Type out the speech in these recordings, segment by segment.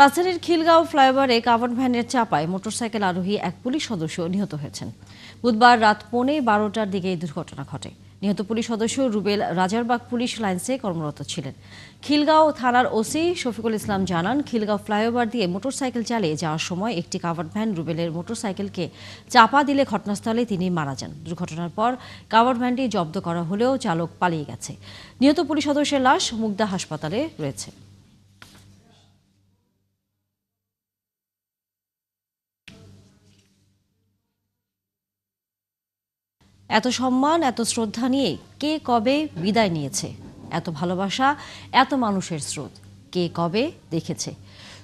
রাজধানীর খিলগাঁও ফ্লাইওভারে কাভার্ড ভ্যানের চাপায় মোটরসাইকেল আরোহী এক পুলিশ সদস্য নিহত হয়েছেন। বুধবার রাত 12:15টার দিকে এই দুর্ঘটনা ঘটে। নিহত পুলিশ সদস্য রুবেল রাজারবাগ পুলিশ লাইন্সে কর্মরত ছিলেন। খিলগাঁও থানার ওসি শফিকুল ইসলাম জানান, খিলগাঁও ফ্লাইওভার দিয়ে মোটরসাইকেল চালিয়ে যাওয়ার সময় একটি কাভার্ড ভ্যান রুবেলের মোটরসাইকেলকে চাপা দিলে ঘটনাস্থলে তিনি মারা যান। দুর্ঘটনার পর কাভার্ড ভ্যানটি জব্দ করা হলেও চালক পালিয়ে গেছে। নিহত পুলিশ সদস্যের লাশ মুগদা হাসপাতালে রয়েছে। এত সম্মান, এত শ্রদ্ধা নিয়ে কে কবে বিদায় নিয়েছে? এত ভালোবাসা, এত মানুষের স্রোত কে কবে দেখেছে?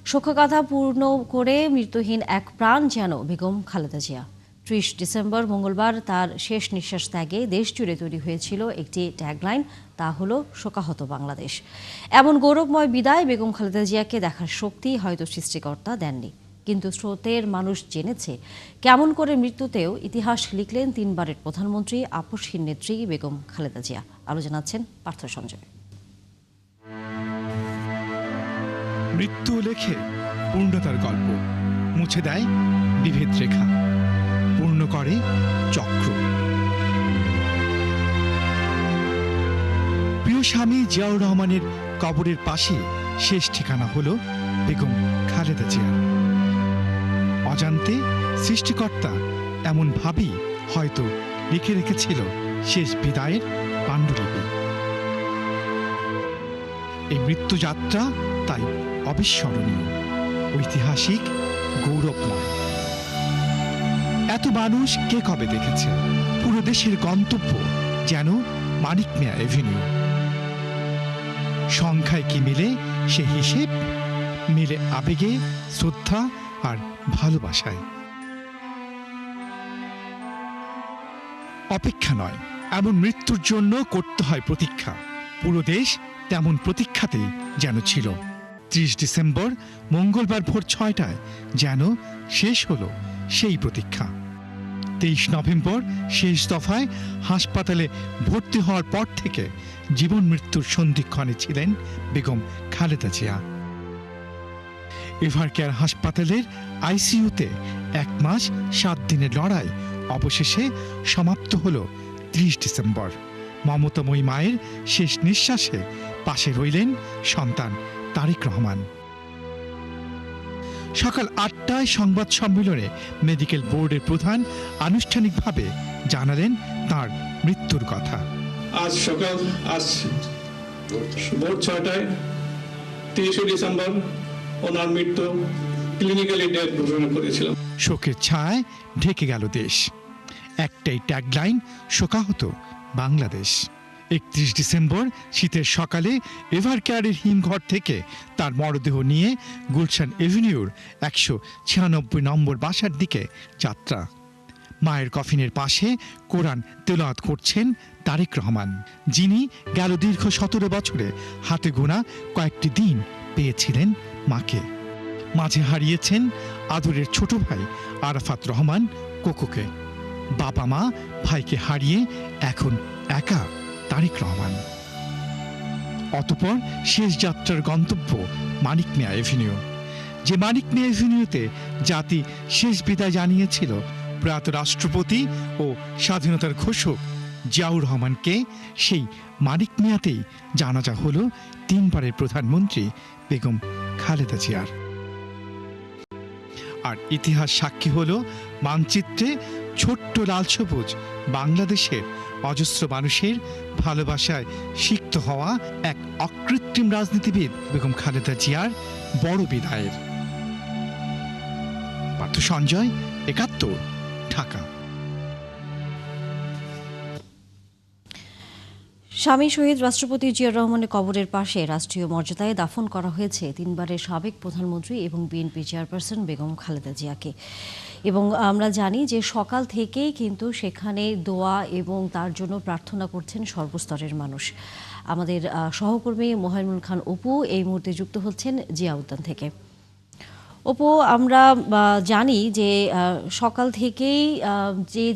শোকগাথা পূর্ণ করে মৃত্যুহীন এক প্রাণ যেন বেগম খালেদা জিয়া। ৩০ ডিসেম্বর মঙ্গলবার তার শেষ নিঃশ্বাস ত্যাগে দেশ জুড়ে তৈরি হয়েছিল একটি ট্যাগলাইন, তা হলো শোকাহত বাংলাদেশ। এমন গৌরবময় বিদায় বেগম খালেদা জিয়াকে দেখার শক্তি হয়তো সৃষ্টিকর্তা দেননি, কিন্তু স্রোতের মানুষ জেনেছে কেমন করে মৃত্যুতেও ইতিহাস লিখলেন তিনবারের প্রধানমন্ত্রী, আপসহীন নেত্রী বেগম খালেদা জিয়া। আরো জানাচ্ছেন পার্থ সঞ্জয়। মৃত্যু লেখে পূর্ণতার গল্প, মুছে দেয় বিভেদ রেখা, পূর্ণ করে চক্র। প্রিয় স্বামী জিয়াউর রহমানের কবরের পাশে শেষ ঠিকানা হলো বেগম খালেদা জিয়া। অজান্তে সৃষ্টিকর্তা এমন ভাবেই হয়তো লিখে রেখেছিল শেষ বিদায়ের পাণ্ডুলিপি। এই মৃত্যুযাত্রা তাই অবিস্মরণীয়, ঐতিহাসিক, গৌরবময়। এত মানুষ কে কবে দেখেছে? পুরো দেশের গন্তব্য যেন মানিক মিয়া এভিনিউ। সংখ্যায় কি মিলে সে হিসেব? মিলে আবেগে, শ্রদ্ধা আর ভালোবাসায়। অপেক্ষা নয়, এমন মৃত্যুর জন্য করতে হয় প্রতীক্ষা। পুরো দেশ তেমন প্রতীক্ষাতেই যেন ছিল। ৩০ ডিসেম্বর মঙ্গলবার ভোর ৬টায় যেন শেষ হলো সেই প্রতীক্ষা। ২৩ নভেম্বর শেষ দফায় হাসপাতালে ভর্তি হওয়ার পর থেকে জীবন মৃত্যুর সন্ধিক্ষণে ছিলেন বেগম খালেদা জিয়া। এভারকেয়ার হাসপাতালের আইসিইউতে ১ মাস ৭ দিনের লড়াই অবশেষে সমাপ্ত হলো ৩০ ডিসেম্বর। মমতাময়ী মায়ের শেষ নিঃশ্বাসে পাশে রইলেন সন্তান তারেক রহমান। সকাল ৮টায় সংবাদ সম্মেলনে মেডিকেল বোর্ডের প্রধান আনুষ্ঠানিকভাবে জানালেন তার মৃত্যুর কথা। আজ ভোর ৬টায় ৩০ ডিসেম্বর ওনার মৃত্যু ক্লিনিক্যালি ডেথ ঘোষণা করেছিলাম। শোকের ছায়ায় ঢেকে গেল দেশ। একটাই ট্যাগলাইন, শোকাহত বাংলাদেশ। ৩১ ডিসেম্বর শীতের সকালে এভারকেয়ারের হিমঘর থেকে তার মরদেহ নিয়ে গুলশান এভিনিউর ১৯৬ নম্বর বাসার দিকে যাত্রা। মায়ের কফিনের পাশে কোরআন তেলাওয়াত করছেন তারেক রহমান, যিনি গেল দীর্ঘ ১৭ বছরে হাতে গোনা কয়েকটি দিন পেয়েছিলেন মাকে। মাঝে হারিয়েছেন আদরের ছোট ভাই আরাফাত রহমান কোকোকে। বাবা মা ভাইকে হারিয়ে এখন একা তারেক রহমান। অতঃপর শেষ যাত্রার গন্তব্য মানিক মিয়া এভিনিউ। যে মানিক মিয়া এভিনিউতে জাতি শেষ বিদায় জানিয়েছিল প্রয়াত রাষ্ট্রপতি ও স্বাধীনতার ঘোষক জিয়াউর রহমানকে, সেই মানিক মিয়াতেই জানাজা হলো তিনবারের প্রধানমন্ত্রী বেগম খালেদা জিয়ার। আর ইতিহাস সাক্ষী হলো মানচিত্রে ছোট্ট লাল সবুজ বাংলাদেশের অজস্র মানুষের ভালোবাসায় সিক্ত হওয়া এক অকৃত্রিম রাজনীতিবিদ বেগম খালেদা জিয়ার বড় বিদায়ের। পার্থ সঞ্জয়, ৭১, ঢাকা। স্বামী শহীদ রাষ্ট্রপতি জিয়াউর রহমানের কবরের পাশে রাষ্ট্রীয় মর্যাদায় দাফন করা হয়েছে তিনবারের সাবেক প্রধানমন্ত্রী এবং বিএনপি চেয়ারপারসন বেগম খালেদা জিয়াকে। এবং আমরা জানি যে সকাল থেকেই কিন্তু সেখানে দোয়া এবং তার জন্য প্রার্থনা করছেন সর্বস্তরের মানুষ। আমাদের সহকর্মী মোহাইনুল খান অপু এই মুহূর্তে যুক্ত হচ্ছেন জিয়া উদ্যান থেকে। অপু, আমরা জানি যে সকাল থেকেই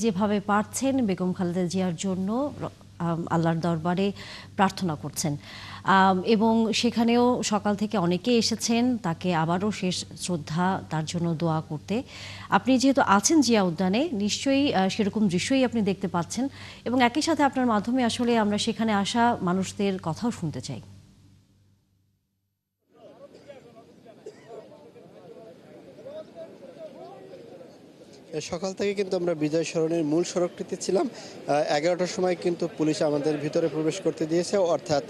যেভাবে পারছেন বেগম খালেদা জিয়ার জন্য আল্লাহর দরবারে প্রার্থনা করছেন। এবং সেখানেও সকাল থেকে অনেকে এসেছেন তাকে আবারও শেষ শ্রদ্ধা তার জন্য দোয়া করতে। আপনি যেহেতু আছেন জিয়া উদ্যানে, নিশ্চয়ই সেরকম দৃশ্যই আপনি দেখতে পাচ্ছেন এবং একই সাথে আপনার মাধ্যমে আসলে আমরা সেখানে আসা মানুষদের কথাও শুনতে চাই। সকাল থেকে কিন্তু আমরা বিজয় সরণির মূল সড়কটিতে ছিলাম। 11টার সময় কিন্তু পুলিশ আমাদের ভিতরে প্রবেশ করতে দিয়েছে, অর্থাৎ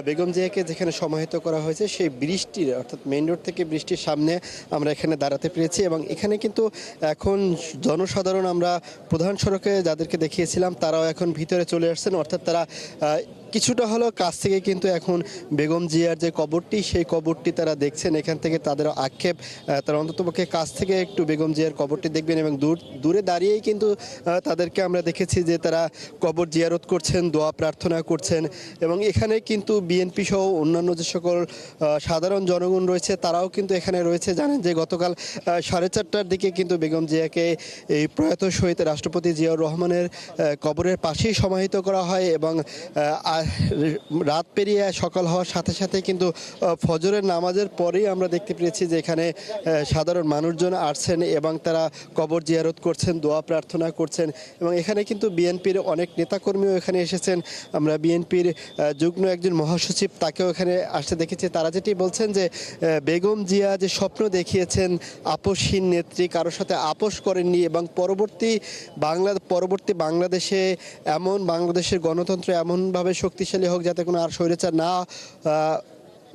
বেগম জিয়াকে যেখানে সমাহিত করা হয়েছে সেই ব্রিজটির, অর্থাৎ মেইন রোড থেকে ব্রিজটির সামনে আমরা এখানে দাঁড়াতে পেরেছি। এবং এখানে কিন্তু এখন জনসাধারণ, আমরা প্রধান সড়কে যাদেরকে দেখিয়েছিলাম তারাও এখন ভিতরে চলে আসছেন, অর্থাৎ তারা কিছুটা হলেও কাছ থেকে কিন্তু এখন বেগম জিয়ার যে কবরটি সেই কবরটি তারা দেখছেন। এখান থেকে তাদের আক্ষেপ, তারা অন্ততপক্ষে কাছ থেকে একটু বেগম জিয়ার কবরটি দেখবেন এবং দূরে দাঁড়িয়েই কিন্তু তাদেরকে আমরা দেখেছি যে তারা কবর জিয়ারত করছেন, দোয়া প্রার্থনা করছেন। এবং এখানে কিন্তু বিএনপি সহ অন্যান্য যে সকল সাধারণ জনগণ রয়েছে তারাও কিন্তু এখানে রয়েছে। জানেন যে গতকাল 4:30টার দিকে কিন্তু বেগম জিয়াকে এই প্রয়াত শহীদ রাষ্ট্রপতি জিয়াউর রহমানের কবরের পাশেই সমাহিত করা হয় এবং রাত পেরিয়ে সকাল হওয়ার সাথে সাথে কিন্তু ফজরের নামাজের পরেই আমরা দেখতে পেয়েছি যে এখানে সাধারণ মানুষজন আসছেন এবং তারা কবর জিয়ারত করছেন, দোয়া প্রার্থনা করছেন। এবং এখানে কিন্তু বিএনপির অনেক নেতাকর্মীও এখানে এসেছেন। আমরা বিএনপির যুগ্ম একজন মহাসচিব তাকেও এখানে আসতে দেখেছি। তারা যেটি বলছেন যে বেগম জিয়া যে স্বপ্ন দেখিয়েছেন, আপোষহীন নেত্রী, কারোর সাথে আপোষ করেননি এবং পরবর্তী বাংলাদেশে বাংলাদেশের গণতন্ত্র এমনভাবে শক্তিশালী হোক যাতে কোনো আর স্বৈরাচার না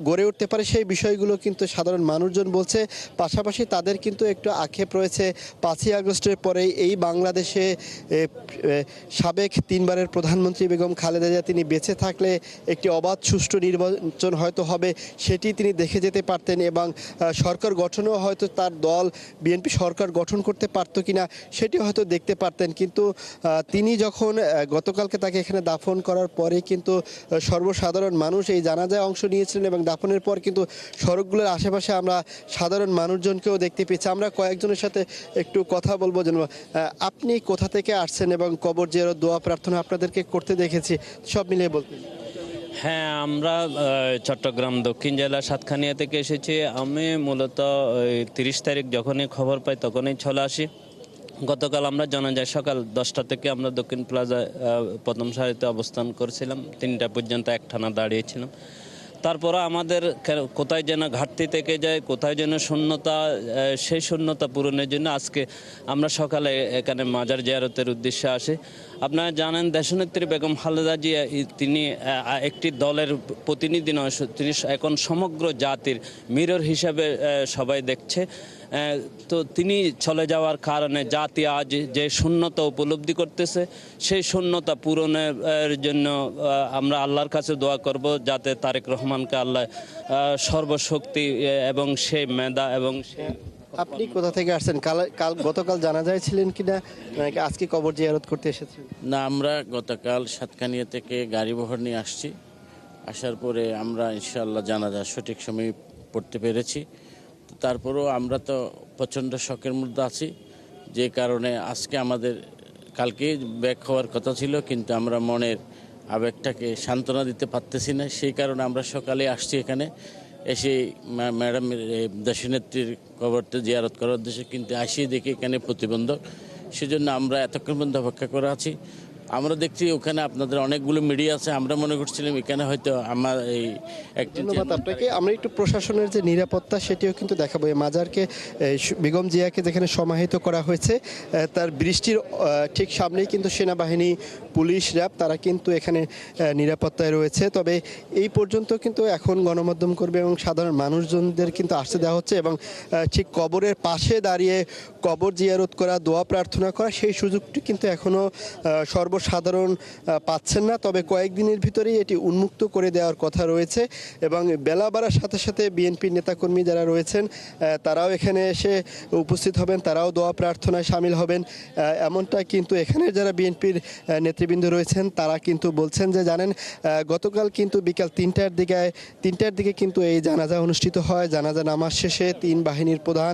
গড়ে উঠতে পারে, সেই বিষয়গুলো কিন্তু সাধারণ মানুষজন বলছে। পাশাপাশি তাদের কিন্তু একটু আক্ষেপ রয়েছে 5ই আগস্টের পরে এই বাংলাদেশে সাবেক 3বারের প্রধানমন্ত্রী বেগম খালেদা জিয়া তিনি বেঁচে থাকলে একটি অবাধ সুষ্ঠু নির্বাচন হয়তো হবে, সেটি তিনি দেখে যেতে পারতেন এবং সরকার গঠনেও হয়তো তার দল বিএনপি সরকার গঠন করতে পারতো কিনা সেটি হয়তো দেখতে পারতেন। কিন্তু তিনি যখন গতকালকে তাকে এখানে দাফন করার পরে কিন্তু সর্বসাধারণ মানুষ এই জানাজায় অংশ নিয়েছিলেন এবং দাফনের পর কিন্তু সড়কগুলোর আশেপাশে আমরা সাধারণ মানুষজনকেও দেখতে পেয়েছি। আমরা কয়েকজনের সাথে একটু কথা বলবো। জানবো আপনি কোথা থেকে আসছেন এবং কবর জিয়ারত দোয়া প্রার্থনা আপনাদেরকে করতে দেখেছি, সব মিলিয়ে বলতেন। হ্যাঁ, আমরা চট্টগ্রাম দক্ষিণ জেলা সাতখানিয়া থেকে এসেছি। আমি মূলত 30 তারিখ যখনই খবর পাই তখনই চলে আসি। গতকাল আমরা জানাজায় সকাল 10টা থেকে আমরা দক্ষিণ প্লাজায় প্রথম সারিতে অবস্থান করছিলাম, 3টা পর্যন্ত একটানা দাঁড়িয়েছিলাম। তারপরে আমাদের কোথায় যেন ঘাটতি থেকে যায়, কোথায় যেন শূন্যতা, সেই শূন্যতা পূরণের জন্য আজকে আমরা সকালে এখানে মাজার জিয়ারতের উদ্দেশ্যে আসি। আপনারা জানেন দেশনেত্রী বেগম খালেদা জিয়া তিনি একটি দলের প্রতিনিধি নয়, তিনি এখন সমগ্র জাতির মিরর হিসাবে সবাই দেখছে। তো তিনি চলে যাওয়ার কারণে জাতি আজ যে শূন্যতা উপলব্ধি করতেছে, সেই শূন্যতা পূরণের জন্য আমরা আল্লাহর কাছে দোয়া করব যাতে তারেক রহমানকে আল্লাহ সর্বশক্তি এবং সে মেধা এবং সে। আপনি কোথা থেকে আসছেন? গতকাল জানাজায় ছিলেন কিনা, আজকে কবর জিয়ারত করতে এসেছেন? না, আমরা গতকাল সাতকানিয়া থেকে গাড়ি বহর নিয়ে আসছি। আসার পরে আমরা ইনশাআল্লাহ জানাজা সঠিক সময় পড়তে পেরেছি। তারপরেও আমরা তো প্রচণ্ড শকের মধ্যে আছি, যে কারণে আজকে আমাদের কালকে ব্যাক হওয়ার কথা ছিল, কিন্তু আমরা মনের আবেগটাকে সান্ত্বনা দিতে পারতেছি না। সেই কারণে আমরা সকালে আসছি এখানে, এসে ম্যাডামের দেশনেত্রীর কবরতে জিয়ারত করার উদ্দেশ্যে, কিন্তু আসিয়ে দেখি এখানে প্রতিবন্ধক, সেজন্য আমরা এতক্ষণ পর্যন্ত অপেক্ষা করে আছি। আমরা দেখছি ওখানে আপনাদের অনেকগুলো মিডিয়া আছে, আমরা মনে করছিলাম এখানে হয়তো আমার এই একটি। ধন্যবাদ আপনাকে। আমরা একটু প্রশাসনের যে নিরাপত্তা সেটিও কিন্তু দেখাবো। এই মাজারকে বেগম জিয়াকে যেখানে সমাহিত করা হয়েছে তার বৃষ্টির ঠিক সামনেই কিন্তু সেনাবাহিনী, পুলিশ, র্যাব তারা কিন্তু এখানে নিরাপত্তায় রয়েছে। তবে এই পর্যন্ত কিন্তু এখন গণমাধ্যম কর্মী এবং সাধারণ মানুষজনদের কিন্তু আসতে দেওয়া হচ্ছে এবং ঠিক কবরের পাশে দাঁড়িয়ে কবর জিয়ারত করা, দোয়া প্রার্থনা করা, সেই সুযোগটি কিন্তু এখনও সর্বসাধারণ পাচ্ছেন না। তবে কয়েকদিনের ভিতরেই এটি উন্মুক্ত করে দেওয়ার কথা রয়েছে এবং বেলা বাড়ার সাথে সাথে বিএনপির নেতাকর্মী যারা রয়েছেন তারাও এখানে এসে উপস্থিত হবেন, তারাও দোয়া প্রার্থনায় সামিল হবেন। এমনটা কিন্তু এখানে যারা বিএনপির নেতৃবৃন্দ রয়েছেন তারা কিন্তু বলছেন যে জানেন গতকাল কিন্তু বিকাল 3টার দিকে কিন্তু এই জানাজা অনুষ্ঠিত হয়। জানাজা নামাজ শেষে 3 বাহিনীর প্রধান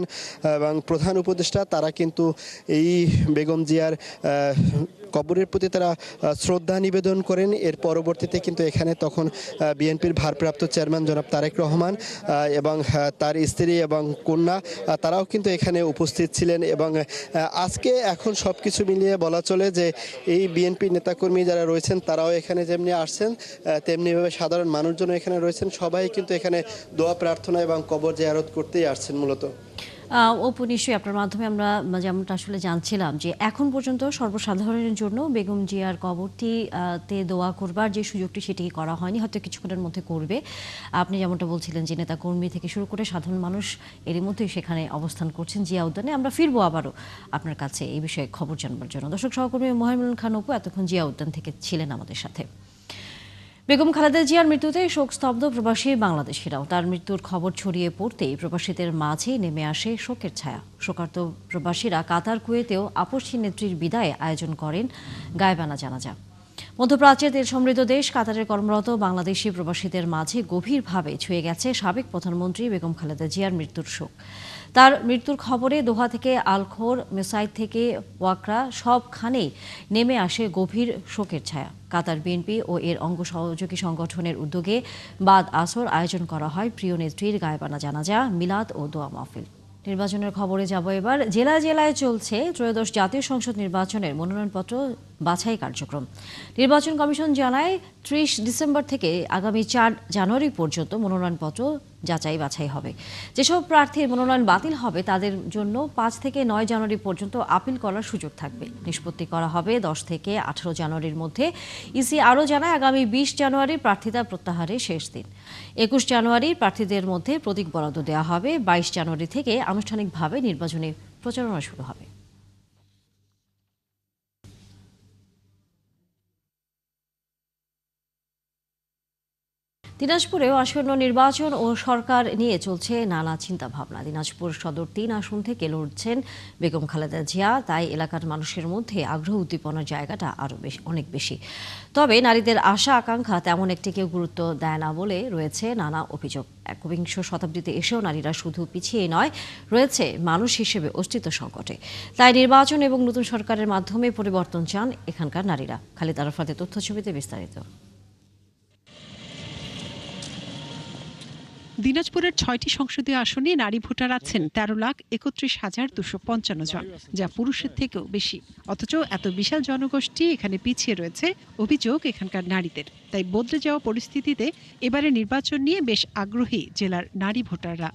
এবং প্রধান উপদেষ্টা তারা কিন্তু এই বেগম জিয়ার কবরের প্রতি তারা শ্রদ্ধা নিবেদন করেন। এর পরবর্তীতে কিন্তু এখানে তখন বিএনপির ভারপ্রাপ্ত চেয়ারম্যান জনাব তারেক রহমান এবং তার স্ত্রী এবং কন্যা তারাও কিন্তু এখানে উপস্থিত ছিলেন। এবং আজকে এখন সব কিছু মিলিয়ে বলা চলে যে এই বিএনপি নেতাকর্মী যারা রয়েছেন তারাও এখানে যেমনি আসছেন তেমনিভাবে সাধারণ মানুষজন এখানে রয়েছেন। সবাই কিন্তু এখানে দোয়া প্রার্থনা এবং কবর জিয়ারত করতেই আসছেন মূলত। অপু, নিশ্চয়ই আপনার মাধ্যমে আমরা যেমনটা আসলে জানছিলাম যে এখন পর্যন্ত সর্বসাধারণের জন্য বেগম জিয়ার কবরটিতে দোয়া করবার যে সুযোগটি সেটি করা হয়নি, হয়তো কিছুক্ষণের মধ্যে করবে। আপনি যেমনটা বলছিলেন যে নেতা কর্মী থেকে শুরু করে সাধারণ মানুষ এরই মধ্যেই সেখানে অবস্থান করছেন জিয়া উদ্যানে। আমরা ফিরবো আবারও আপনার কাছে এই বিষয়ে খবর জানবার জন্য। দর্শক সহকর্মী মহিমুল খান অপু এতক্ষণ জিয়া উদ্যান থেকে ছিলেন আমাদের সাথে। বেগম খালেদা জিয়ার মৃত্যুতে শোকস্তব্ধ প্রবাসী বাংলাদেশিরাও। তার মৃত্যুর খবর ছড়িয়ে পড়তেই প্রবাসীদের মাঝে নেমে আসে শোকের ছায়া। শোকার্ত প্রবাসীরা কাতার কুয়েতেও আপসী নেত্রীর বিদায়ে আয়োজন করেন গায়বানা জানাজা। মধ্যপ্রাচ্যের তেল সমৃদ্ধ দেশ কাতারে কর্মরত বাংলাদেশি প্রবাসীদের মাঝে গভীরভাবে ছুঁয়ে গেছে সাবেক প্রধানমন্ত্রী বেগম খালেদা জিয়ার মৃত্যুর শোক। তার মৃত্যুর খবরে দোহা থেকে আলখোর, মেসাইদ থেকে ওয়াকরা সবখানেই নেমে আসে গভীর শোকের ছায়া। কাতার বিএনপি ও এর অঙ্গ সহযোগী সংগঠনের উদ্যোগে বাদ আসর আয়োজন করা হয় প্রিয় নেত্রীর গায়বানা জানাজা, মিলাদ ও দোয়া মাহফিল। নির্বাচনের খবরে যাব এবার। জেলায় জেলায় চলছে ত্রয়োদশ জাতীয় সংসদ নির্বাচনের মনোনয়নপত্র বাছাই কার্যক্রম। নির্বাচন কমিশন জানায় ৩০ ডিসেম্বর থেকে আগামী ৪ জানুয়ারি পর্যন্ত মনোনয়নপত্র যাচাই বাছাই হবে। যেসব প্রার্থীর মনোনয়ন বাতিল হবে তাদের জন্য ৫ থেকে ৯ জানুয়ারি পর্যন্ত আপিল করার সুযোগ থাকবে। নিষ্পত্তি করা হবে ১০ থেকে ১৮ জানুয়ারির মধ্যে। ইসি আরও জানায় আগামী ২০ জানুয়ারি প্রার্থিতা প্রত্যাহারের শেষ দিন। ২১ জানুয়ারি প্রার্থীদের মধ্যে প্রতীক বরাদ্দ দেওয়া হবে। ২২ জানুয়ারি থেকে আনুষ্ঠানিকভাবে নির্বাচনী প্রচারণা শুরু হবে। দিনাজপুরেও আসন্ন নির্বাচন ও সরকার নিয়ে চলছে নানা চিন্তাভাবনা। দিনাজপুর সদর ৩ আসন থেকে লড়ছেন বেগম খালেদা জিয়া, তাই এলাকার মানুষের মধ্যে আগ্রহ উদ্দীপনার জায়গাটা আরও অনেক বেশি। তবে নারীদের আশা আকাঙ্ক্ষা তেমন একটি কেউ গুরুত্ব দেয় না বলে রয়েছে নানা অভিযোগ। ১বিংশ শতাব্দীতে এসেও নারীরা শুধু পিছিয়ে নয়, রয়েছে মানুষ হিসেবে অস্তিত্ব সংকটে। তাই নির্বাচন এবং নতুন সরকারের মাধ্যমে পরিবর্তন চান এখানকার নারীরা। খালিদ আরাফাতের তথ্যছবিতে বিস্তারিত। দিনাজপুরের ৬টি সংসদীয় আসনে নারী ভোটার আছেন ১৩,৩১,২৫৫ জন, যা পুরুষের থেকেও বেশি। অথচ এত বিশাল জনগোষ্ঠী এখানে পিছিয়ে রয়েছে অভিযোগ এখানকার নারীদের। তাই বদলে যাওয়া পরিস্থিতিতে এবারে নির্বাচন নিয়ে বেশ আগ্রহী জেলার নারী ভোটাররা।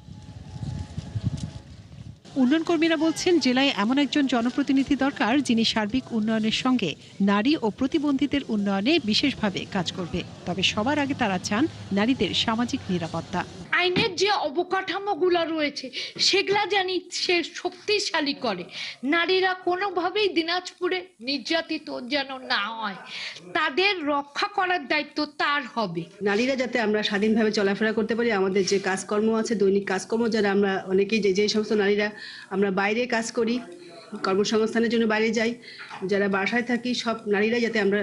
উন্নয়ন কর্মীরা বলছেন জেলায় এমন একজন জনপ্রতিনিধি দরকার যিনি সার্বিক উন্নয়নের সঙ্গে নারী ও প্রতিবন্ধীদের উন্নয়নে বিশেষভাবে কাজ করবে। তবে সবার আগে তারা চান নারীদের সামাজিক নিরাপত্তা। আইনের যে অবকাঠামোগুলো রয়েছে সেগুলা জানি সে শক্তিশালী করে, নারীরা কোনোভাবেই দিনাজপুরে নির্যাতিত যেন না হয়, তাদের রক্ষা করার দায়িত্ব তার হবে। নারীরা যাতে আমরা স্বাধীনভাবে চলাফেরা করতে পারি, আমাদের যে কাজকর্ম আছে দৈনিক কাজকর্ম, যারা আমরা অনেকেই যে সমস্ত নারীরা আমরা বাইরে কাজ করি, কর্মসংস্থানের জন্য বাইরে যাই, যারা বাসায় থাকি, সব নারীরা যাতে আমরা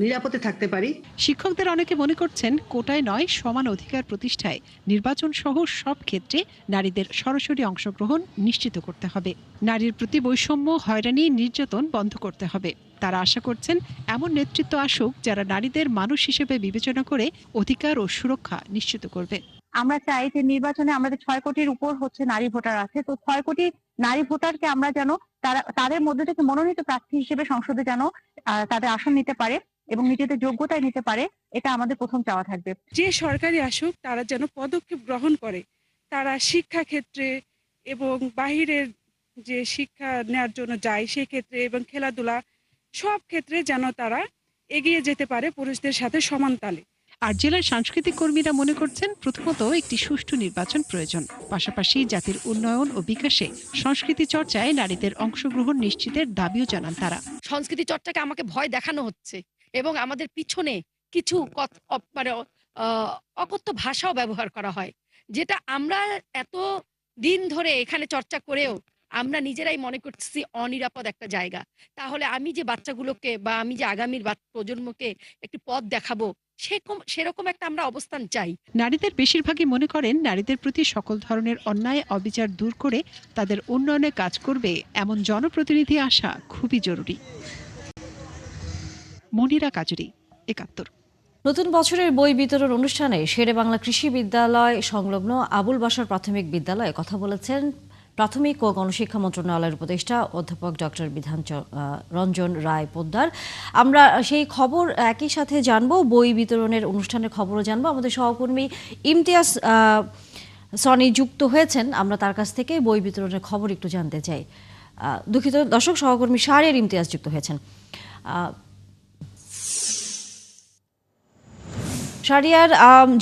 নিরাপদে থাকতে পারি। শিক্ষকদের অনেকে মনে করছেন কোটায় নয়, সমান অধিকার প্রতিষ্ঠায় নির্বাচন সহ সব ক্ষেত্রে নারীদের সরাসরি অংশগ্রহণ নিশ্চিত করতে হবে। নারীর প্রতি বৈষম্য, হয়রানি, নির্যাতন বন্ধ করতে হবে। তারা আশা করছেন এমন নেতৃত্ব আসুক যারা নারীদের মানুষ হিসেবে বিবেচনা করে অধিকার ও সুরক্ষা নিশ্চিত করবে। আমরা চাই যে নির্বাচনে আমাদের ৬ কোটির উপর নারী ভোটার আছে, তো ৬ কোটি নারী ভোটারকে আমরা যেন তাদের মধ্যে থেকে মনোনীত প্রার্থী হিসেবে সংসদে যেন তাদের আসন নিতে পারে এবং নিজেদের যোগ্যতায় নিতে পারে, এটা আমাদের প্রথম চাওয়া থাকবে। যে সরকারি আসুক তারা যেন পদক্ষেপ গ্রহণ করে, তারা শিক্ষা ক্ষেত্রে এবং বাহিরের যে শিক্ষা নেওয়ার জন্য যায় সেই ক্ষেত্রে এবং খেলাধুলা সব ক্ষেত্রে যেন তারা এগিয়ে যেতে পারে পুরুষদের সাথে সমান তালে। আর জেলার সাংস্কৃতিক কর্মীরা মনে করছেন প্রথমত একটি সুষ্ঠু নির্বাচন প্রয়োজন, পাশাপাশি জাতির উন্নয়ন ও বিকাশে সংস্কৃতি চর্চায় নারীদের অংশগ্রহণ নিশ্চিতের দাবিও জানান তারা। সংস্কৃতি চর্চাকে আমাকে ভয় দেখানো হচ্ছে এবং আমাদের পিছনে কিছু অকথ্য ভাষাও ব্যবহার করা হয়, যেটা আমরা এত দিন ধরে এখানে চর্চা করেও আমরা নিজেরাই মনে করছি অনিরাপদ একটা জায়গা। তাহলে আমি যে বাচ্চাগুলোকে বা আমি যে আগামীর প্রজন্মকে একটি পথ দেখাবো, সেরকম একটা আমরা অবস্থান চাই। নারীদের বেশিরভাগই মনে করেন নারীদের প্রতি সকল ধরনের অন্যায় অবিচার দূর করে তাদের উন্নয়নে কাজ করবে এমন জনপ্রতিনিধি আসা খুবই জরুরি। মনিরা কাজুরি, ৭১। নতুন বছরের বই বিতরণ অনুষ্ঠানে শেরে বাংলা কৃষি বিদ্যালয় সংলগ্ন আবুল বাশার প্রাথমিক বিদ্যালয়ে কথা বলেছেন প্রাথমিক ও গণশিক্ষা মন্ত্রণালয়ের উপদেষ্টা অধ্যাপক ডক্টর বিধান রঞ্জন রায় পোদ্দার। আমরা সেই খবর একই সাথে জানবো, বই বিতরণের অনুষ্ঠানের খবরও জানবো। আমাদের সহকর্মী ইমতিয়াজ সনি যুক্ত হয়েছেন, আমরা তার কাছ থেকে বই বিতরণের খবর একটু জানতে চাই। দুঃখিত দর্শক, সহকর্মী শাহরিয়ার ইমতিয়াজ যুক্ত হয়েছেন। শাহরিয়ার,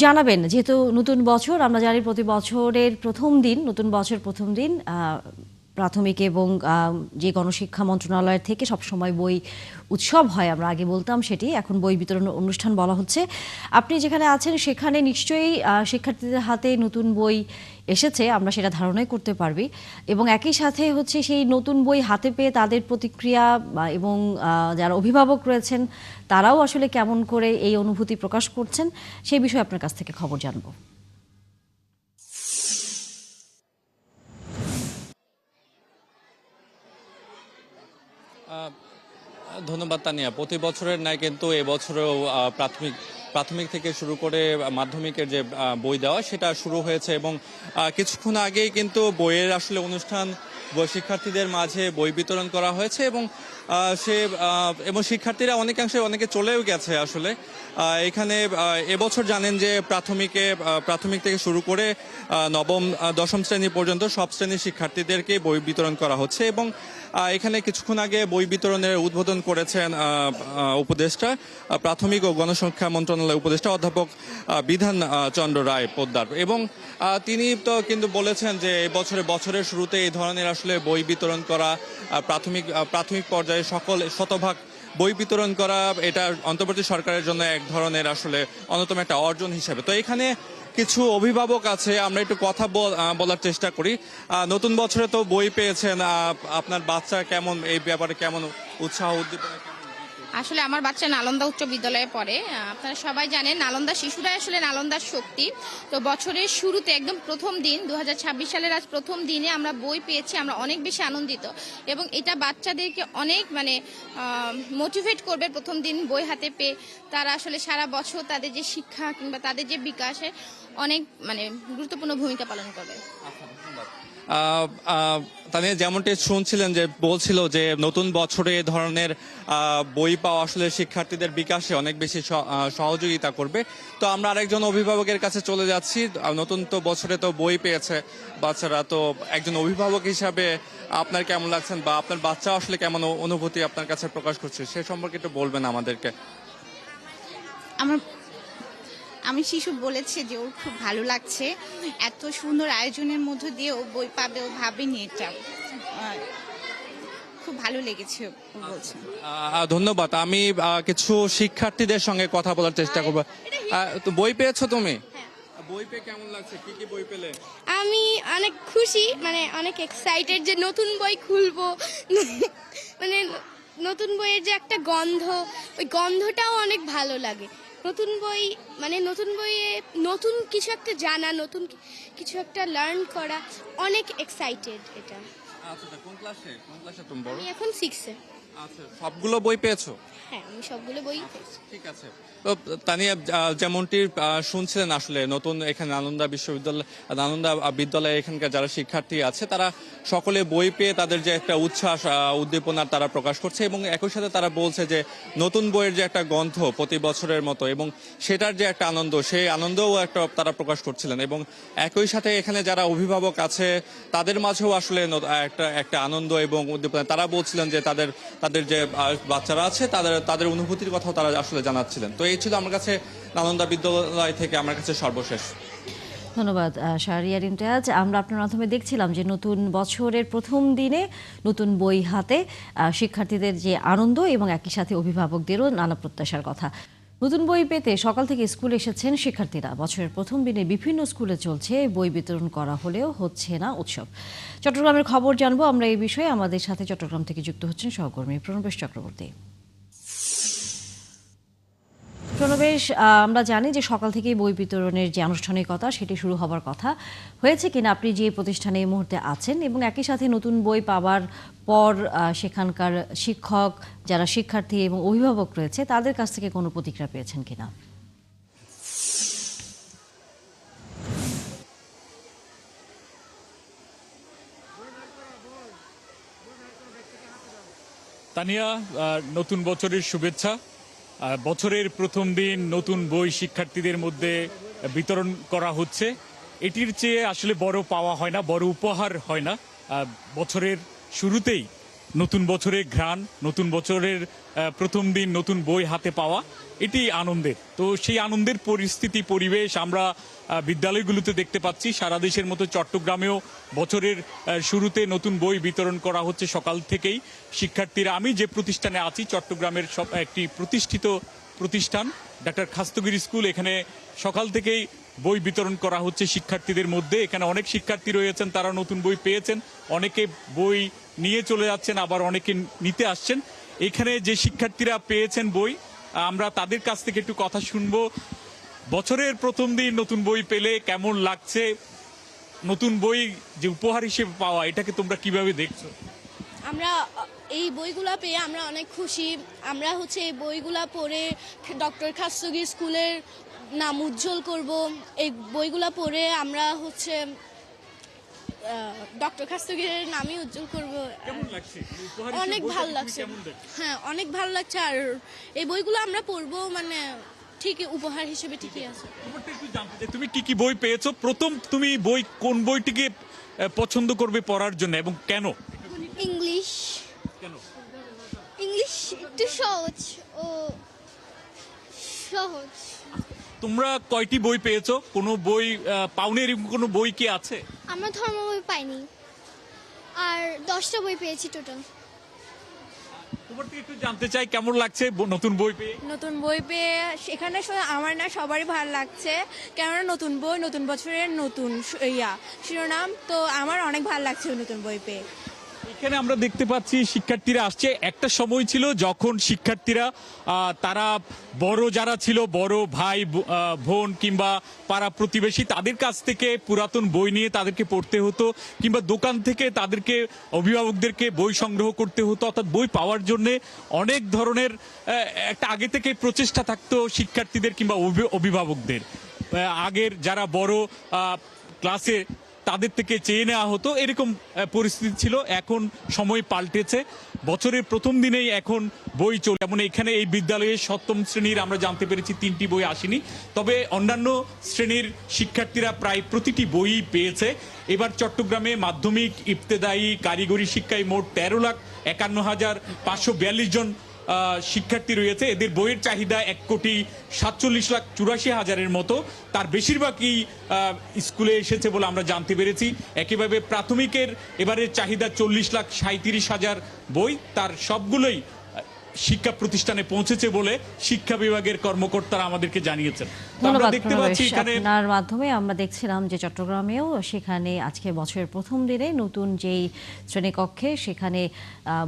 জানাবেন, যেহেতু নতুন বছর, আমরা জানি প্রতি বছরের প্রথম দিন, নতুন বছর প্রথম দিন প্রাথমিক এবং যে গণশিক্ষা মন্ত্রণালয়ের থেকে সবসময় বই উৎসব হয়, আমরা আগে বলতাম সেটি, এখন বই বিতরণ অনুষ্ঠান বলা হচ্ছে। আপনি যেখানে আছেন সেখানে নিশ্চয়ই শিক্ষার্থীদের হাতে নতুন বই এসেছে, আমরা সেটা ধারণাই করতে পারবি, এবং একই সাথে হচ্ছে সেই নতুন বই হাতে পেয়ে তাদের প্রতিক্রিয়া এবং যারা অভিভাবক রয়েছেন তারাও আসলে কেমন করে এই অনুভূতি প্রকাশ করছেন সেই বিষয়ে আপনার কাছ থেকে খবর জানবো। ধন্যবাদ তানিয়া। প্রতি বছরের ন্যায় কিন্তু এবছরেও প্রাথমিক থেকে শুরু করে মাধ্যমিকের যে বই দেওয়া সেটা শুরু হয়েছে, এবং কিছুক্ষণ আগেই কিন্তু বইয়ের আসলে অনুষ্ঠান, শিক্ষার্থীদের মাঝে বই বিতরণ করা হয়েছে, এবং শিক্ষার্থীরা অনেকে চলেও গেছে আসলে এখানে। এবছর জানেন যে প্রাথমিক থেকে শুরু করে নবম দশম শ্রেণী পর্যন্ত সব শ্রেণীর শিক্ষার্থীদেরকে বই বিতরণ করা হচ্ছে, এবং এখানে কিছুক্ষণ আগে বই বিতরণের উদ্বোধন করেছেন উপদেষ্টা, প্রাথমিক ও গণশিক্ষা মন্ত্রণালয়ের উপদেষ্টা অধ্যাপক বিধান চন্দ্র রায় পোদ্দার, এবং তিনি তো কিন্তু বলেছেন যে বছরের শুরুতে এই ধরনের আসলে বই বিতরণ করা, প্রাথমিক পর্যায়ে শতভাগ বই বিতরণ করা, এটা অন্তর্বর্তী সরকারের জন্য এক ধরনের আসলে অন্যতম একটা অর্জন হিসেবে। তো এখানে কিছু অভিভাবক আছে, আমরা একটু কথা বলার চেষ্টা করি। নতুন বছরে তো বই পেয়েছেন, আপনার বাচ্চা কেমন, এই ব্যাপারে কেমন উৎসাহ উদ্দীপনা? আসলে আমার বাচ্চা নালন্দা উচ্চ বিদ্যালয়ে পড়ে। আপনারা সবাই জানেন নালন্দা শিশুরাই আসলে নালন্দার শক্তি। তো বছরের শুরুতে একদম প্রথম দিন 2026 সালের আজ প্রথম দিনে আমরা বই পেয়েছি, আমরা অনেক বেশি আনন্দিত, এবং এটা বাচ্চাদেরকে অনেক মোটিভেট করবে। প্রথম দিন বই হাতে পেয়ে তারা আসলে সারা বছর তাদের যে শিক্ষা কিংবা তাদের যে বিকাশে অনেক গুরুত্বপূর্ণ ভূমিকা পালন করবে। তাহলে যেমনটি শুনছিলেন যে বলছিল যে নতুন বছরে এ ধরনের বই পাওয়া আসলে শিক্ষার্থীদের বিকাশে অনেক বেশি সহযোগিতা করবে। তো আমরা আরেকজন অভিভাবকের কাছে চলে যাচ্ছি। নতুন তো বছরে তো বই পেয়েছে বাচ্চারা, তো একজন অভিভাবক হিসাবে আপনার কেমন লাগছেন, বা আপনার বাচ্চা আসলে কেমন অনুভূতি আপনার কাছে প্রকাশ করছে সে সম্পর্কে একটু বলবেন আমাদেরকে। আমি শিশু বলেছে যে ওর খুব ভালো লাগছে, এত সুন্দর আয়োজনের মধ্য দিয়ে ও বই পাবে ও ভাবেনি, এটা খুব ভালো লেগেছে ও বলছে। ধন্যবাদ। আমি কিছু শিক্ষার্থীদের সঙ্গে কথা বলার চেষ্টা করবো। তো বই পেয়েছো তুমি? বই পেয়ে কেমন লাগছে? কি কি বই পেলে? আমি অনেক খুশি, অনেক এক্সাইটেড যে নতুন বই খুলবো। নতুন বইয়ের যে একটা গন্ধ, ওই গন্ধটাও অনেক ভালো লাগে। নতুন বই নতুন বইয়ে নতুন কিছু একটা জানা, নতুন কিছু একটা লার্ন করা, অনেক এক্সাইটেড এটা। আচ্ছা, কোন ক্লাসে তুমি বড়? আমি এখন 6-এ। আচ্ছা, সবগুলো বই পেয়েছো? হ্যাঁ, আমি সবগুলো বই পেয়েছি। ঠিক আছে। তো তানিয়া, যেমনটি শুনছিলেন আসলে নতুন এখানে নালন্দা বিদ্যালয়ে এখানকার যারা শিক্ষার্থী আছে তারা সকলে বই পেয়ে তাদের যে একটা উচ্ছ্বাস উদ্দীপনা তারা প্রকাশ করছে, এবং একই সাথে তারা বলছে যে নতুন বইয়ের যে একটা গন্ধ প্রতি বছরের মতো, এবং সেটার যে একটা আনন্দ, সেই আনন্দও একটা তারা প্রকাশ করছিলেন, এবং একই সাথে এখানে যারা অভিভাবক আছে তাদের মাঝেও আসলে একটা আনন্দ এবং উদ্দীপনা। তারা বলছিলেন যে তাদের যে বাচ্চারা আছে তাদের অনুভূতির কথাও তারা আসলে জানাচ্ছিলেন। তো এই ছিল আমার কাছে নালন্দা বিদ্যালয় থেকে আমার কাছে সর্বশেষ। ধন্যবাদ শাহরিয়ার ইমতিয়াজ। আমরা আপনার মাধ্যমে দেখছিলাম যে নতুন বছরের প্রথম দিনে নতুন বই হাতে শিক্ষার্থীদের যে আনন্দ, এবং একই সাথে অভিভাবকদেরও নানা প্রত্যাশার কথা। নতুন বই পেতে সকাল থেকে স্কুলে এসেছেন শিক্ষার্থীরা। বছরের প্রথম দিনে বিভিন্ন স্কুলে চলছে বই বিতরণ করা হলেও হচ্ছে না উৎসব। চট্টগ্রামের খবর জানবো আমরা এই বিষয়ে। আমাদের সাথে চট্টগ্রাম থেকে যুক্ত হচ্ছেন সহকর্মী প্রণবেশ চক্রবর্তী। প্রণবেশ, আমরা জানি যে সকাল থেকেই বই বিতরণের যে আনুষ্ঠানিকতা সেটি শুরু হবার কথা হয়েছে কিনা, আপনি যে প্রতিষ্ঠানে এই মুহূর্তে আছেন, এবং একই সাথে নতুন বই পাওয়ার পর সেখানকার শিক্ষক, যারা শিক্ষার্থী এবং অভিভাবক রয়েছে তাদের কাছ থেকে কোনো প্রতিক্রিয়া পেয়েছেন কিনা? তানিয়া, নতুন বছরের শুভেচ্ছা। বছরের প্রথম দিন নতুন বই শিক্ষার্থীদের মধ্যে বিতরণ করা হচ্ছে। এটির চেয়ে আসলে বড় পাওয়া হয় না, বড় উপহার হয় না। বছরের শুরুতেই নতুন বছরের ঘ্রাণ, নতুন বছরের প্রথম দিন নতুন বই হাতে পাওয়া, এটি আনন্দের। তো সেই আনন্দের পরিস্থিতি, পরিবেশ আমরা বিদ্যালয়গুলোতে দেখতে পাচ্ছি। সারা দেশের মতো চট্টগ্রামেও বছরের শুরুতে নতুন বই বিতরণ করা হচ্ছে সকাল থেকেই। শিক্ষার্থীরা, আমি যে প্রতিষ্ঠানে আছি চট্টগ্রামের একটি প্রতিষ্ঠিত প্রতিষ্ঠান ডাক্তার খাস্তগির স্কুল, এখানে সকাল থেকেই বই বিতরণ করা হচ্ছে শিক্ষার্থীদের মধ্যে। এখানে অনেক শিক্ষার্থী রয়েছেন, তারা নতুন বই পেয়েছেন, অনেকে বই নিয়ে চলে যাচ্ছেন, আবার অনেকে নিতে আসছেন। এখানে যে শিক্ষার্থীরা পেয়েছেন বই, আমরা তাদের কাছ থেকে একটু কথা শুনবো। বছরের প্রথম দিন নতুন বই পেলে কেমন লাগছে? নতুন বই যে উপহার হিসেবে পাওয়া, এটাকে তোমরা কিভাবে দেখছো? আমরা এই বইগুলা পেয়ে আমরা অনেক খুশি। আমরা এই বইগুলা পড়ে ডক্টর খাস্তগির স্কুলের নাম উজ্জ্বল করব। এই বইগুলা পড়ে আমরা ডক্টর খাস্তগিরের নামই উজ্জ্বল করব। অনেক ভালো লাগছে। হ্যাঁ, অনেক ভালো লাগছে। আর এই বইগুলো আমরা পড়বো, মানে ঠিকই উপহার হিসেবে ঠিকই আছে। তুমি কি কি বই পেয়েছো? প্রথম তুমি বই কোন বইটিকে পছন্দ করবে পড়ার জন্য এবং কেন? ইংলিশ। কেন? ইংলিশ একটু সহজ ও সহজ। তোমরা কয়টি বই পেয়েছো? কোনো বই পাওনি, এরকম কোনো বই কি আছে? আমরা ধর্ম বই পাইনি, আর 10টা বই পেয়েছি টোটাল। তোমার থেকে একটু জানতে চাই, কেমন লাগছে নতুন বই পেয়ে? নতুন বই পেয়ে এখানে আমার না সবারই ভালো লাগছে, কেননা নতুন বই, নতুন বছরের নতুন শিরোনাম, তো আমার অনেক ভালো লাগছে নতুন বই পেয়ে। এখানে আমরা দেখতে পাচ্ছি শিক্ষার্থীরা আসছে। একটা সময় ছিল যখন শিক্ষার্থীরা তারা বড় যারা ছিল, বড় ভাই বোন কিংবা পাড়া প্রতিবেশী, তাদের কাছ থেকে পুরাতন বই নিয়ে তাদেরকে পড়তে হতো, কিংবা দোকান থেকে তাদেরকে, অভিভাবকদেরকে বই সংগ্রহ করতে হতো। অর্থাৎ বই পাওয়ার জন্য অনেক ধরনের একটা আগে থেকে প্রচেষ্টা থাকতো শিক্ষার্থীদের কিংবা অভিভাবকদের। আগের যারা বড় ক্লাসে তাদের থেকে চেয়ে নেওয়া হতো, এরকম পরিস্থিতি ছিল। এখন সময় পাল্টেছে। বছরের প্রথম দিনেই এখন বই চলে। যেমন এখানে এই বিদ্যালয়ে 7ম শ্রেণীর আমরা জানতে পেরেছি 3টি বই আসেনি, তবে অন্যান্য শ্রেণীর শিক্ষার্থীরা প্রায় প্রতিটি বই পেয়েছে। এবার চট্টগ্রামে মাধ্যমিক, ইবতেদায়ী, কারিগরি শিক্ষায় মোট 13,51,542 জন শিক্ষার্থী রয়েছে। এদের বইয়ের চাহিদা 1,47,84,000-এর মতো। তার বেশিরভাগই স্কুলে এসেছে বলে আমরা জানতে পেরেছি। একইভাবে প্রাথমিকের এবারের চাহিদা 40,37,000 বই, তার সবগুলোই শিক্ষা প্রতিষ্ঠানে পৌঁছেছে বলে শিক্ষা বিভাগের কর্মকর্তারা আমাদেরকে জানিয়েছেন। ধন্যবাদ প্রণবেশ। আপনার মাধ্যমে আমরা দেখছিলাম যে চট্টগ্রামেও সেখানে আজকে বছরের প্রথম দিনে নতুন যেই শ্রেণীকক্ষে সেখানে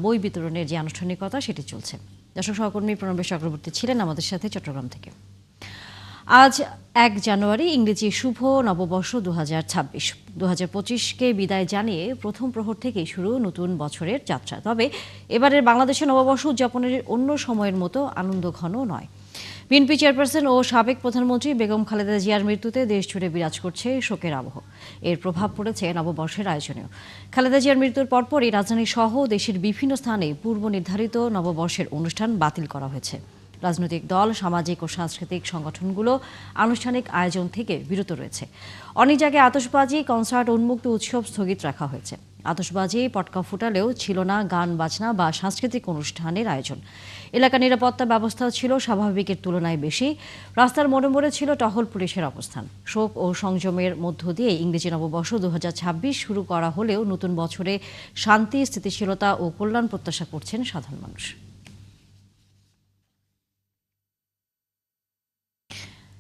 বই বিতরণের যে আনুষ্ঠানিকতা সেটি চলছে। দর্শক সহকর্মী প্রণবেশ চক্রবর্তী ছিলেন আমাদের সাথে চট্টগ্রাম থেকে। আজ 1 জানুয়ারি ইংরেজি শুভ নববর্ষ 2026। 2025কে বিদায় জানিয়ে প্রথম প্রহর থেকেই শুরু নতুন বছরের যাত্রা। তবে এবারের বাংলাদেশের নববর্ষ উদযাপনের অন্য সময়ের মতো আনন্দঘন নয়। বিএনপি চেয়ারপারসন ও সাবেক প্রধানমন্ত্রী বেগম খালেদা জিয়ার মৃত্যুতে দেশ জুড়ে বিরাজ করছে শোকের আবহ। এর প্রভাব পড়েছে নববর্ষের আয়োজনেও। খালেদা জিয়ার মৃত্যুর পরপরই রাজধানী সহ দেশের বিভিন্ন স্থানে পূর্ব নির্ধারিত নববর্ষের অনুষ্ঠান বাতিল করা হয়েছে। রাজনৈতিক দল, সামাজিক ও সাংস্কৃতিক সংগঠনগুলো আনুষ্ঠানিক আয়োজন থেকে বিরত রয়েছে। অনেক জায়গায় আতশবাজি, কনসার্ট, উন্মুক্ত উৎসব স্থগিত রাখা হয়েছে। আতশবাজি, পটকা ফুটালেও ছিল না গান বাজনা বা সাংস্কৃতিক অনুষ্ঠানের আয়োজন। এলাকা নিরাপত্তা ব্যবস্থাও ছিল স্বাভাবিকের তুলনায় বেশি। রাস্তার মোড়ে মোড়ে ছিল টহল পুলিশের অবস্থান। শোক ও সংযমের মধ্য দিয়ে ইংরেজি নববর্ষ 2026 শুরু করা হলেও নতুন বছরে শান্তি, স্থিতিশীলতা ও কল্যাণ প্রত্যাশা করছেন সাধারণ মানুষ।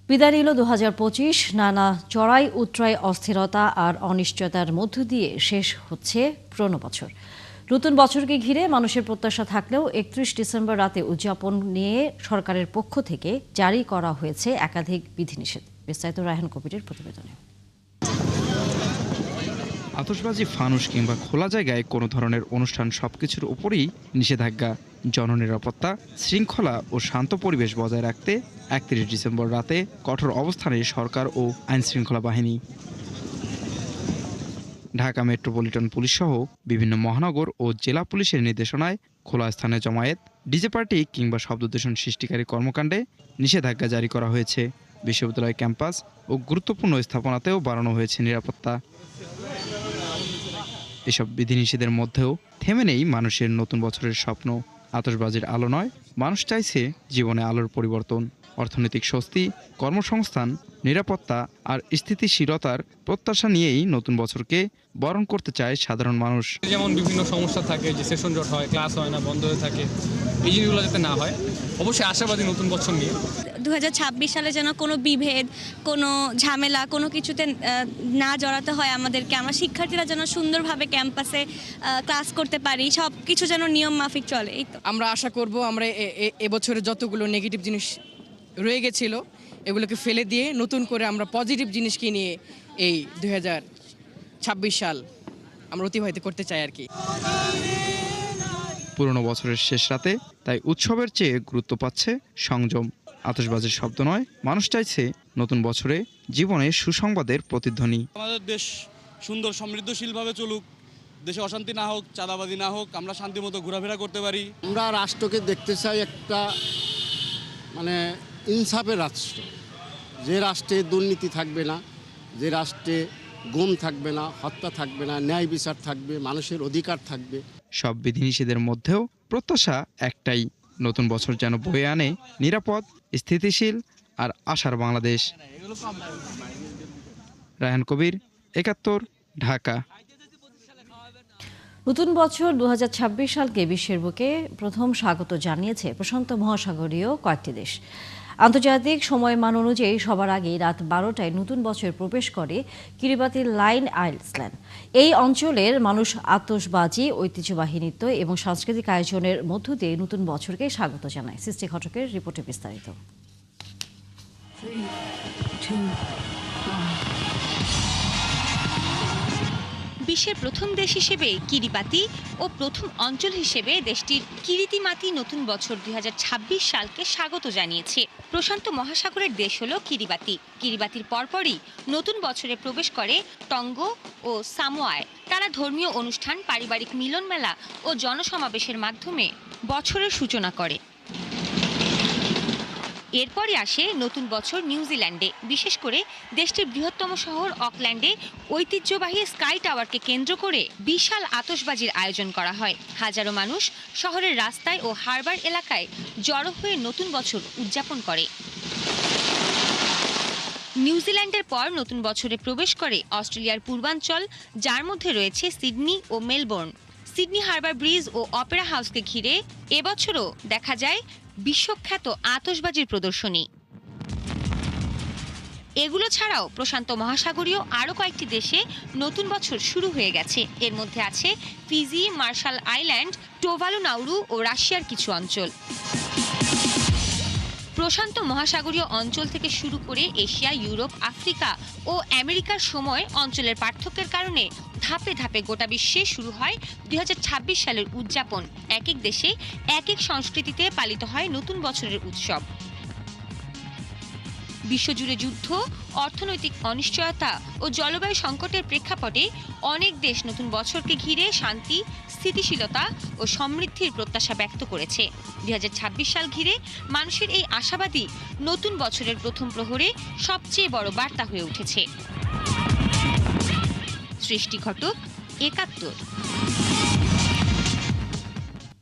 বিদায় নিল 2025। নানা চড়াই উতরাই, অস্থিরতা আর অনিশ্চয়তার মধ্য দিয়ে শেষ হচ্ছে পুরনো বছর। নতুন বছরকে ঘিরে মানুষের প্রত্যাশা থাকলেও 31 ডিসেম্বর রাতে উদযাপন নিয়ে সরকারের পক্ষ থেকে জারি করা হয়েছে একাধিক বিধিনিষেধ। বিস্তারিত রায়হান কবিরের প্রতিবেদনে। আতশবাজি, ফানুস কিংবা খোলা জায়গায় কোনো ধরনের অনুষ্ঠান সবকিছুর উপরেই নিষেধাজ্ঞা। জননিরাপত্তা, শৃঙ্খলা ও শান্ত পরিবেশ বজায় রাখতে 31 ডিসেম্বর রাতে কঠোর অবস্থানে সরকার ও আইনশৃঙ্খলা বাহিনী। ঢাকা মেট্রোপলিটন পুলিশ সহ বিভিন্ন মহানগর ও জেলা পুলিশের নির্দেশনায় খোলা স্থানে জমায়েত, ডিজে পার্টি কিংবা শব্দদূষণ সৃষ্টিকারী কর্মকাণ্ডে নিষেধাজ্ঞা জারি করা হয়েছে। বিশ্ববিদ্যালয় ক্যাম্পাস ও গুরুত্বপূর্ণ স্থাপনাতেও বাড়ানো হয়েছে নিরাপত্তা। এসব বিধিনিষেধের মধ্যেও থেমে নেই মানুষের নতুন বছরের স্বপ্ন। আতশবাজির আলো নয়, মানুষ চাইছে জীবনে আলোর পরিবর্তন। অর্থনৈতিক স্বস্তি, কর্মসংস্থান, নিরাপত্তা আর স্থিতিশীলতার প্রত্যাশা নিয়েই নতুন বছরকে বরণ করতে চায় সাধারণ মানুষ। যেমন বিভিন্ন সমস্যা থাকে, যে সেশন জট হয়, ক্লাস হয় না, বন্ধ হয়ে থাকে, এই জিনিসগুলো যাতে না হয়, অবশ্যই আশাবাদী নতুন বছর নিয়ে। 2026 সালে যেন কোনো বিভেদ, কোনো ঝামেলা, কোনো কিছুতে না জড়াতে হয় আমাদেরকে। আমরা শিক্ষার্থীরা যেন সুন্দরভাবে ক্যাম্পাসে ক্লাস করতে পারি, সব কিছু যেন নিয়ম মাফিক চলে। এই তো আমরা আশা করব আমরা এবছরে যতগুলো নেগেটিভ জিনিস রয়ে গেছিল এগুলোকে ফেলে দিয়ে নতুন করে আমরা পজিটিভ জিনিসকে নিয়ে এই 2026 সাল আমরা অতিবাহিত করতে চাই আর কি। পুরনো বছরের শেষ রাতে তাই উৎসবের চেয়ে গুরুত্ব পাচ্ছে সংযম। আতশবাজির শব্দ নয়, মানুষ চাইছে নতুন বছরে জীবনে সুসংবাদের প্রতিধ্বনি। আমাদের দেশ সুন্দর সমৃদ্ধশীলভাবে চলুক, দেশে অশান্তি না হোক, চাঁদাবাজি না হোক, আমরা শান্তিমতো ঘোরাফেরা করতে পারি। আমরা রাষ্ট্রকে দেখতে চাই একটা ইনসাফের রাষ্ট্র, যে রাষ্ট্রে দুর্নীতি থাকবে না, যে রাষ্ট্রে গুম থাকবে না, হত্যা থাকবে না, ন্যায় বিচার থাকবে, মানুষের অধিকার থাকবে। সব বিধিনিষেধের মধ্যেও প্রত্যাশা একটাই, নতুন বছর যেন বয়ে আনে নিরাপদ, স্থিতিশীল আর আশার বাংলাদেশ। রায়হান কবির, 71, ঢাকা। নতুন বছর 2026 সালকে বিশ্বের বুকে প্রথম স্বাগত জানিয়েছে প্রশান্ত মহাসাগরীয় কয়েকটি দেশ। আন্তর্জাতিক সময়মান অনুযায়ী সবার আগে রাত 12টায় নতুন বছর প্রবেশ করে কিরিবাতি লাইন আইল্যান্ড। এই অঞ্চলের মানুষ আতশবাজি, ঐতিহ্যবাহী নৃত্য এবং সাংস্কৃতিক আয়োজনের মধ্য দিয়ে নতুন বছরকে স্বাগত জানায়। সৃষ্টি ঘটকের রিপোর্টে বিস্তারিত। বিশ্বের প্রথম দেশ হিসেবে কিরিবাতি ও প্রথম অঞ্চল হিসেবে দেশটির কিরিতিমাতি নতুন বছর 2026 সালকে স্বাগত জানিয়েছে। প্রশান্ত মহাসাগরের দেশ হলো কিরিবাতি। কিরিবাতির পরপরই নতুন বছরে প্রবেশ করে টঙ্গো ও সামোয়ায়। তারা ধর্মীয় অনুষ্ঠান, পারিবারিক মিলন মেলা ও জনসমাবেশের মাধ্যমে বছরের সূচনা করে। এরপরই আসে নতুন বছর নিউজিল্যান্ডে। বিশেষ করে দেশটির বৃহত্তম শহর অকল্যান্ডে ঐতিহ্যবাহী স্কাই টাওয়ারকে কেন্দ্র করে বিশাল আতশবাজির আয়োজন করা হয়। হাজারো মানুষ শহরের রাস্তায় ও হারবার এলাকায় জড়ো হয়ে নতুন বছর উদযাপন করে। নিউজিল্যান্ডের পর নতুন বছরে প্রবেশ করে অস্ট্রেলিয়ার পূর্বাঞ্চল, যার মধ্যে রয়েছে সিডনি ও মেলবোর্ন। সিডনি হারবার ব্রিজ ও অপেরা হাউসকে ঘিরে এবছরও দেখা যায় বিশ্বখ্যাত আতশবাজির প্রদর্শনী। এগুলো ছাড়াও প্রশান্ত মহাসাগরীয় আরও কয়েকটি দেশে নতুন বছর শুরু হয়ে গেছে। এর মধ্যে আছে ফিজি, মার্শাল আইল্যান্ড, টোভালু, নাউরু ও রাশিয়ার কিছু অঞ্চল। প্রশান্ত মহাসাগরীয় অঞ্চল থেকে শুরু করে এশিয়া, ইউরোপ, আফ্রিকা ও আমেরিকার সময় অঞ্চলের পার্থক্যের কারণে ধাপে ধাপে গোটা বিশ্বে শুরু হয় 2026 সালের উদযাপন। এক এক দেশে এক এক সংস্কৃতিতে পালিত হয় নতুন বছরের উৎসব। বিশ্বজুড়ে যুদ্ধ, অর্থনৈতিক অনিশ্চয়তা ও জলবায়ু সংকটের প্রেক্ষাপটে অনেক দেশ নতুন বছরকে ঘিরে শান্তি, স্থিতিশীলতা ও সমৃদ্ধির প্রত্যাশা ব্যক্ত করেছে। 2026 সাল ঘিরে মানুষের এই আশাবাদী নতুন বছরের প্রথম প্রহরে সবচেয়ে বড় বার্তা হয়ে উঠেছে। সৃষ্টি ঘটক, 71।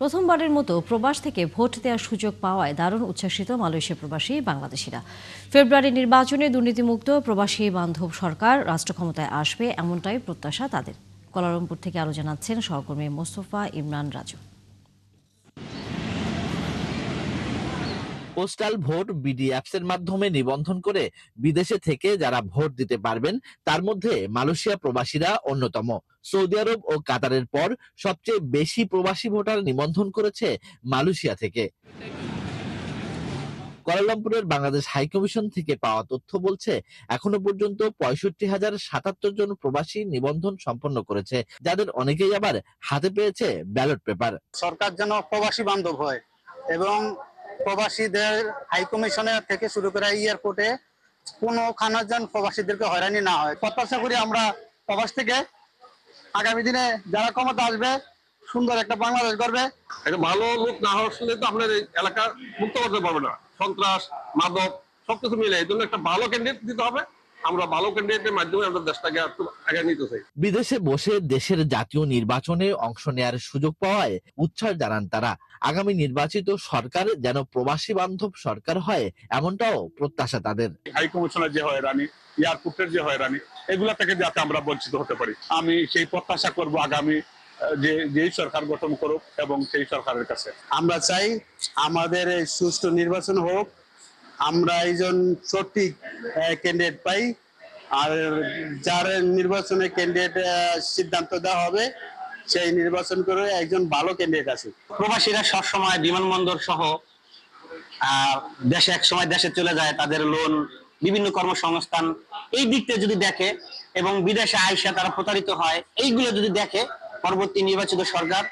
প্রথমবারের মতো প্রবাস থেকে ভোট দেওয়ার সুযোগ পাওয়ায় দারুণ উচ্ছ্বাসিত মালয়েশিয়া প্রবাসী বাংলাদেশিরা। ফেব্রুয়ারি নির্বাচনে দুর্নীতিমুক্ত প্রবাসী বান্ধব সরকার রাষ্ট্র ক্ষমতায় আসবে, এমনটাই প্রত্যাশা তাদের। কুয়ালালামপুর থেকে আরও জানাচ্ছেন সহকর্মী Mostafa Imran Raju. Postal vote BD অ্যাপসের মাধ্যমে নিবন্ধন করে বিদেশে থেকে যারা ভোট দিতে পারবেন তার মধ্যে মালয়েশিয়া প্রবাসীরা অন্যতম। সৌদি আরব ও কাতারের পর সবচেয়ে বেশি প্রবাসী ভোটার নিবন্ধন করেছে মালয়েশিয়া থেকে। কুয়ালালামপুরের বাংলাদেশ হাইকমিশন থেকে পাওয়া তথ্য বলছে এখনো পর্যন্ত 65,077 জন প্রবাসী নিবন্ধন সম্পন্ন করেছে, যাদের অনেকেই আবার হাতে পেয়েছে ব্যালট পেপার। সরকার যেন প্রবাসী বান্ধব হয় এবং প্রবাসীদের হাইকমিশনের থেকে শুরু করে এয়ারপোর্টে কোনো খানা যেন প্রবাসীদেরকে হয়রানি না হয়। প্রত্যাশা করি আমরা প্রবাস থেকে আগামী দিনে যারা ক্ষমতা আসবে সুন্দর একটা বাংলাদেশ গড়বে। একটা ভালো লোক না হলে তো আপনার এলাকা মুক্ত করতে পারবে না, সন্ত্রাস মাদক সবকিছু মিলে। এই জন্য একটা ভালো ক্যান্ডিডেট দিতে হবে। আমরা ভালো ক্যান্ডিডেটের মাধ্যমে আমরা দেশটাকে একটু আগে নিতে চাই। বিদেশে বসে দেশের জাতীয় নির্বাচনে অংশ নেয়ার সুযোগ পাওয়ায় উচ্ছ্বাস জানান তারা। আগামী নির্বাচিত সরকার যেন প্রবাসী বান্ধব সরকার হয় এমনটাও প্রত্যাশা তাদের। হাই কমিশনের যে হয়রানি, এয়ারপোর্টের যে হয়রানি, এগুলা থেকে যাতে আমরা বঞ্চিত হতে পারি, আমি সেই প্রত্যাশা করব আগামী যেই সরকার গঠন করুক এবং সেই সরকারের কাছে। আমরা চাই আমাদের এই সুষ্ঠু নির্বাচন হোক, আমরা একজন সঠিক ক্যান্ডিডেট পাই, আর যার নির্বাচনে ক্যান্ডিডেট সিদ্ধান্ত দেওয়া হবে সেই নির্বাচন করে একজন ভালো ক্যান্ডিডেট আছে। প্রবাসীরা সবসময় বিমানবন্দর সহ দেশে এক সময় দেশে চলে যায়, তাদের লোন, বিভিন্ন কর্মসংস্থান, এই দিকটা যদি দেখে এবং বিদেশে আইসা তারা প্রতারিত হয়, এইগুলো যদি দেখে পরবর্তী নির্বাচিত সরকার,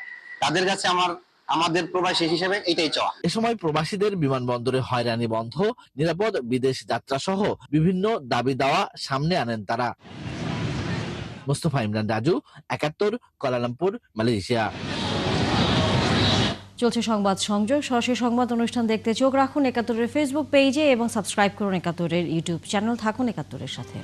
তাদের কাছে আমাদের প্রবাসী হিসেবে এটাই চাওয়া। এ সময় প্রবাসীদের বিমানবন্দরে হয়রানি বন্ধ, নিরাপদ বিদেশ যাত্রা সহ বিভিন্ন দাবি দাওয়া সামনে আনেন তারা। Mostafa Imran Raju, ৭১, Kuala Lumpur, Malaysia. চলছে সংবাদ সংযোগ। সরাসরি সংবাদ অনুষ্ঠান দেখতে চোখ রাখুন ৭১-এর ফেসবুক পেজে এবং সাবস্ক্রাইব করুন ৭১-এর ইউটিউব চ্যানেল। থাকুন ৭১-এর সাথে।